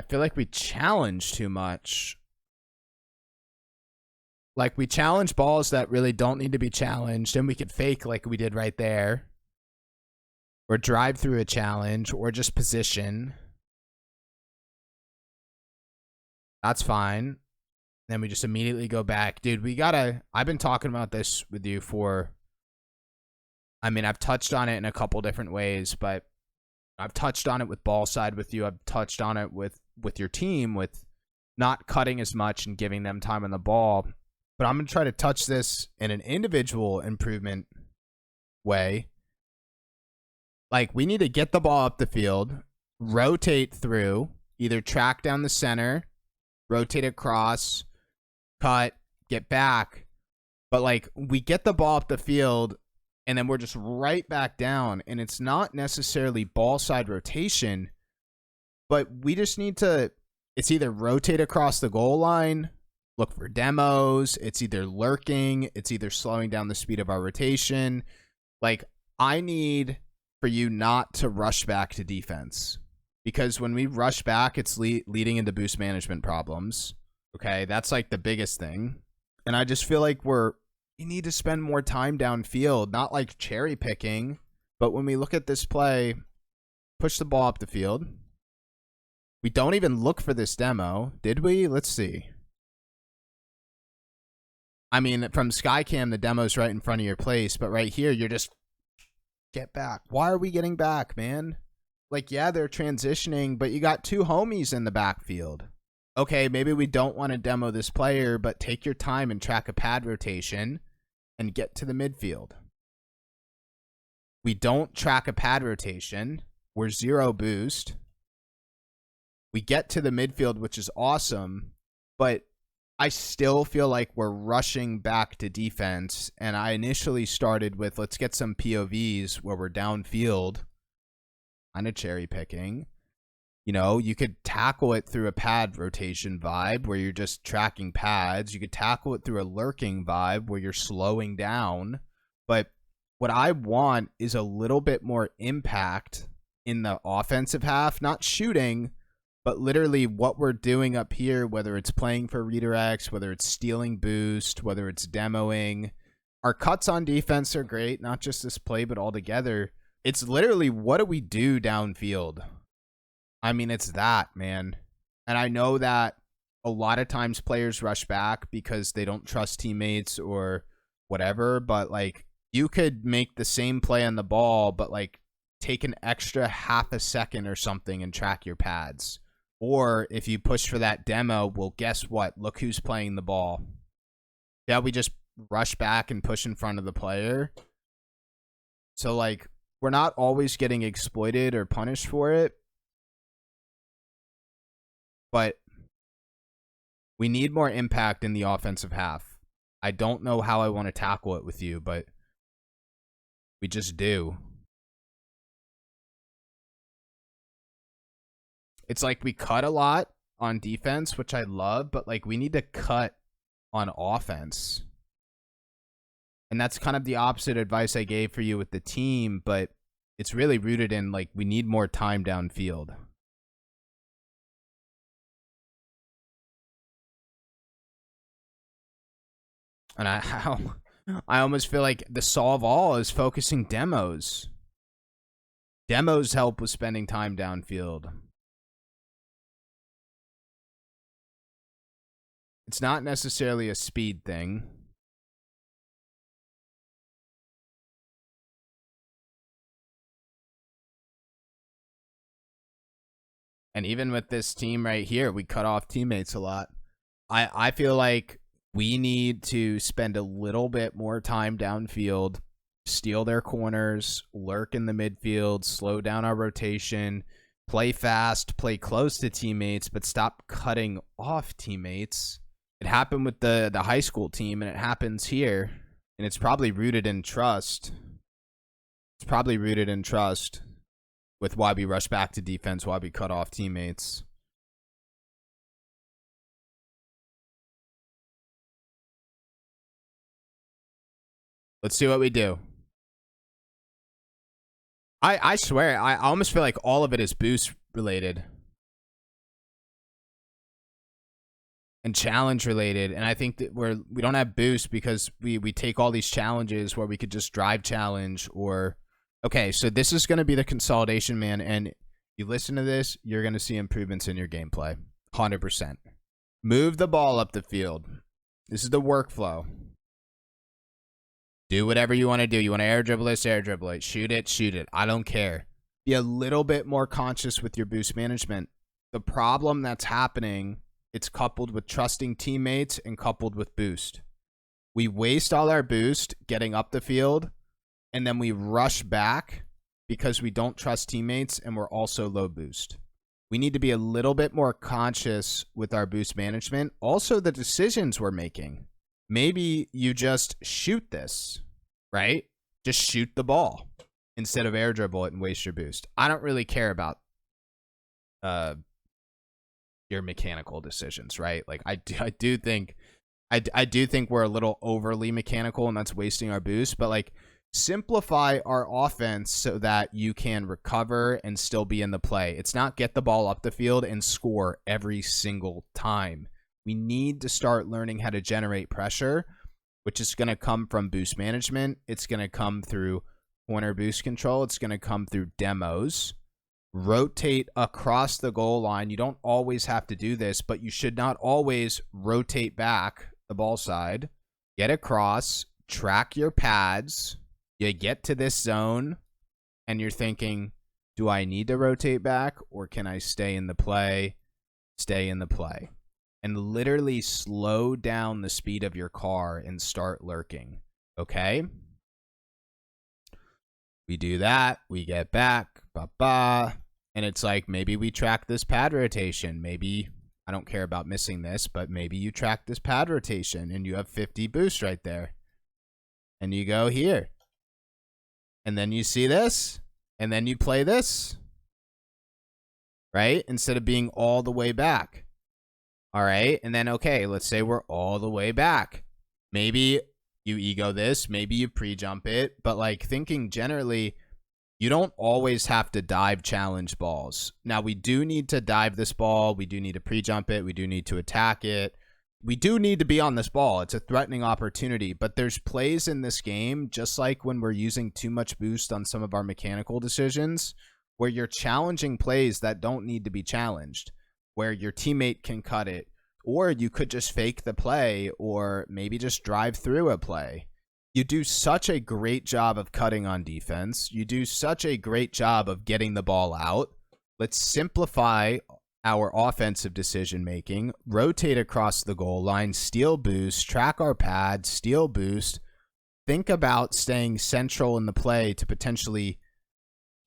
I feel like we challenge too much. Like, we challenge balls that really don't need to be challenged, and we could fake like we did right there. Or drive through a challenge, or just position. That's fine. Then we just immediately go back. Dude, we gotta... I've been talking about this with you for... I mean, I've touched on it in a couple different ways, but I've touched on it with ball side with you. I've touched on it with your team, with not cutting as much and giving them time on the ball. But I'm going to try to touch this in an individual improvement way. Like, we need to get the ball up the field, rotate through, either track down the center, rotate across, cut, get back. But, like, we get the ball up the field, and then we're just right back down. And it's not necessarily ball side rotation, but we just need to, it's either rotate across the goal line, look for demos, it's either lurking, it's either slowing down the speed of our rotation. Like, I need for you not to rush back to defense, because when we rush back, it's leading into boost management problems. Okay, that's like the biggest thing. And I just feel like we need to spend more time downfield, not like cherry picking, but when we look at this play, push the ball up the field. We don't even look for this demo, did we? Let's see. I mean, from Skycam, the demo's right in front of your place, but right here, you're just get back. Why are we getting back, man? Like, yeah, they're transitioning, but you got two homies in the backfield. Okay, maybe we don't want to demo this player, but take your time and track a pad rotation and get to the midfield. We don't track a pad rotation. We're 0 boost. We get to the midfield, which is awesome, but I still feel like we're rushing back to defense. And I initially started with, let's get some POVs where we're downfield, kind of cherry picking. You know, you could tackle it through a pad rotation vibe where you're just tracking pads. You could tackle it through a lurking vibe where you're slowing down. But what I want is a little bit more impact in the offensive half, not shooting, but literally what we're doing up here, whether it's playing for redirects, whether it's stealing boost, whether it's demoing. Our cuts on defense are great, not just this play, but altogether. It's literally, what do we do downfield? I mean, it's that, man. And I know that a lot of times players rush back because they don't trust teammates or whatever, but like, you could make the same play on the ball, but like take an extra half a second or something and track your pads. Or if you push for that demo, well, guess what? Look who's playing the ball. Yeah, we just rush back and push in front of the player. So, like, we're not always getting exploited or punished for it. But we need more impact in the offensive half. I don't know how I want to tackle it with you, but we just do. It's like we cut a lot on defense, which I love, but like we need to cut on offense. And that's kind of the opposite advice I gave for you with the team, but it's really rooted in like we need more time downfield. And I almost feel like the solve all is focusing demos. Demos help with spending time downfield. It's not necessarily a speed thing. And even with this team right here, we cut off teammates a lot. I feel like we need to spend a little bit more time downfield, steal their corners, lurk in the midfield, slow down our rotation, play fast, play close to teammates, but stop cutting off teammates. It happened with the high school team, and it happens here. And it's probably rooted in trust. It's probably rooted in trust with why we rush back to defense, why we cut off teammates. Let's see what we do. I swear, I almost feel like all of it is boost related. and challenge related. And I think that we don't have boost because we take all these challenges where we could just drive challenge or okay, so this is going to be the consolidation, man. And you listen to this, you're going to see improvements in your gameplay. 100%. Move the ball up the field. This is the workflow. Do whatever you want to do. You want to air dribble it. Shoot it. I don't care. Be a little bit more conscious with your boost management. The problem that's happening, it's coupled with trusting teammates and coupled with boost. We waste all our boost getting up the field, and then we rush back because we don't trust teammates and we're also low boost. We need to be a little bit more conscious with our boost management. Also, the decisions we're making. Maybe you just shoot this, right? Just shoot the ball instead of air dribble it and waste your boost. I don't really care about your mechanical decisions, right? Like I do think we're a little overly mechanical and that's wasting our boost, but like simplify our offense so that you can recover and still be in the play. It's not get the ball up the field and score every single time. We need to start learning how to generate pressure, which is going to come from boost management. It's going to come through corner boost control. It's going to come through demos. Rotate across the goal line. You don't always have to do this, but you should not always rotate back the ball side. Get across, track your pads. You get to this zone, and you're thinking, do I need to rotate back, or can I stay in the play? Stay in the play. And literally slow down the speed of your car and start lurking. Okay? We do that. We get back. And it's like, maybe we track this pad rotation. Maybe, I don't care about missing this, but maybe you track this pad rotation and you have 50 boost right there. And you go here. And then you see this. And then you play this. Right? Instead of being all the way back. All right. And then, okay, let's say we're all the way back. Maybe you ego this. Maybe you pre-jump it. But like thinking generally, you don't always have to dive challenge balls. Now, we do need to dive this ball. We do need to pre-jump it. We do need to attack it. We do need to be on this ball. It's a threatening opportunity. But there's plays in this game, just like when we're using too much boost on some of our mechanical decisions, where you're challenging plays that don't need to be challenged, where your teammate can cut it, or you could just fake the play, or maybe just drive through a play. You do such a great job of cutting on defense. You do such a great job of getting the ball out. Let's simplify our offensive decision making, rotate across the goal line, steal boost, track our pads, steal boost. Think about staying central in the play to potentially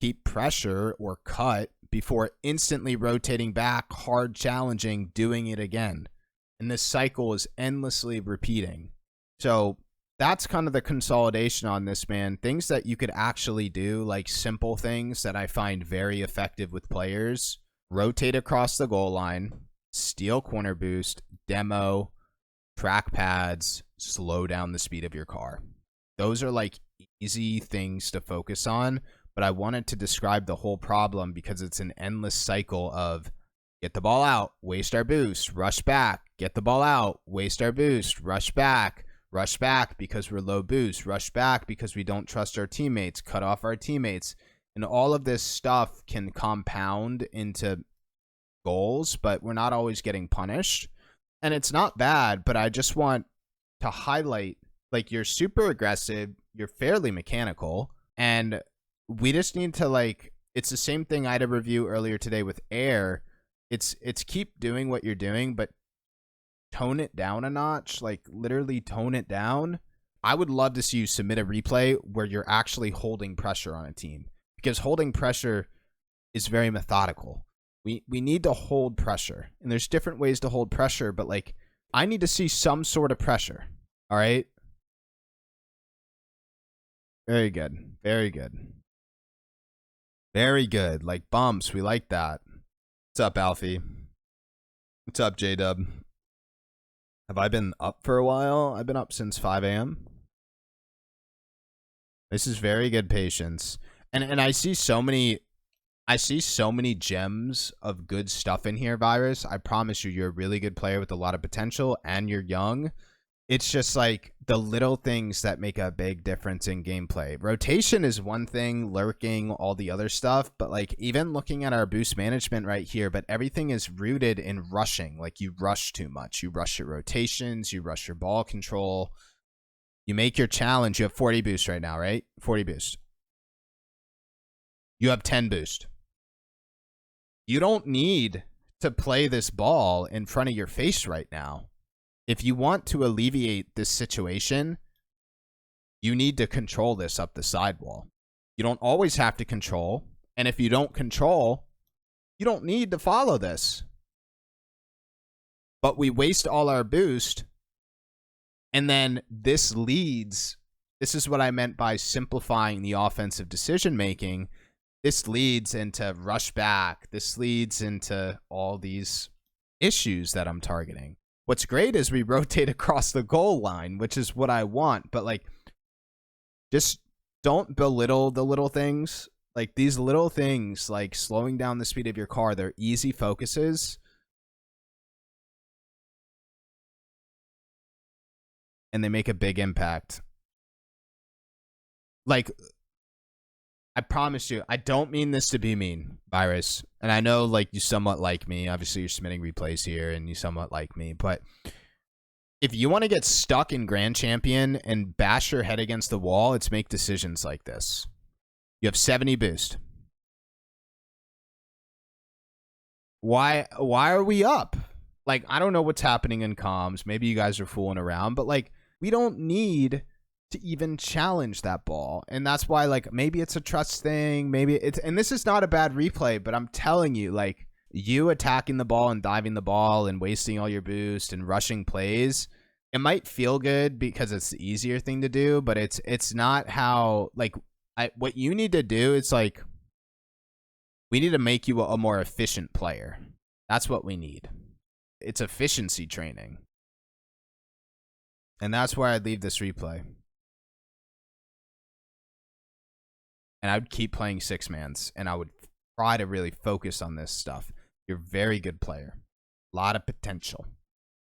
keep pressure or cut before instantly rotating back, hard challenging, doing it again. And this cycle is endlessly repeating. So that's kind of the consolidation on this, man. Things that you could actually do, like simple things that I find very effective with players. Rotate across the goal line, steal corner boost, demo, track pads, slow down the speed of your car. Those are like easy things to focus on, but I wanted to describe the whole problem because it's an endless cycle of get the ball out, waste our boost, rush back, get the ball out, waste our boost, rush back because we're low boost, rush back because we don't trust our teammates, cut off our teammates. And all of this stuff can compound into goals, but we're not always getting punished. And it's not bad, but I just want to highlight, like, you're super aggressive, you're fairly mechanical, and we just need to, like, it's the same thing I had a review earlier today with air. It's keep doing what you're doing, but tone it down a notch, like literally tone it down. I would love to see you submit a replay where you're actually holding pressure on a team, because holding pressure is very methodical. We need to hold pressure, and there's different ways to hold pressure, but like I need to see some sort of pressure. All right. Very good. Very good. Very good. Like bumps. We like that. What's up, Alfie? What's up, J-Dub? Have I been up for a while? I've been up since 5 a.m. This is very good patience. And I see so many I see so many gems of good stuff in here, Virus. I promise you, you're a really good player with a lot of potential, and you're young. It's just like the little things that make a big difference in gameplay. Rotation is one thing, lurking, all the other stuff, but like even looking at our boost management right here, but everything is rooted in rushing. Like you rush too much. You rush your rotations, you rush your ball control. You make your challenge. You have 40 boost right now, right? 40 boost. You have 10 boost. You don't need to play this ball in front of your face right now. If you want to alleviate this situation, you need to control this up the sidewall. You don't always have to control. And if you don't control, you don't need to follow this. But we waste all our boost. And then this leads. This is what I meant by simplifying the offensive decision making. This leads into rush back. This leads into all these issues that I'm targeting. What's great is we rotate across the goal line, which is what I want. But like, just don't belittle the little things. Like these little things, like slowing down the speed of your car, they're easy focuses. And they make a big impact. Like, I promise you, I don't mean this to be mean, Virus. And I know, like, you somewhat like me. Obviously, you're submitting replays here, and you somewhat like me. But if you want to get stuck in Grand Champion and bash your head against the wall, it's make decisions like this. You have 70 boost. Why are we up? Like, I don't know what's happening in comms. Maybe you guys are fooling around. But, like, we don't need to even challenge that ball. And that's why, like, maybe it's a trust thing, maybe it's, and this is not a bad replay, but I'm telling you, like, you attacking the ball and diving the ball and wasting all your boost and rushing plays, it might feel good because it's the easier thing to do, but it's not how, like, what you need to do is, like, we need to make you a more efficient player. That's what we need. It's efficiency training. And that's where I'd leave this replay. And I would keep playing six mans, and I would try to really focus on this stuff. You're a very good player. A lot of potential.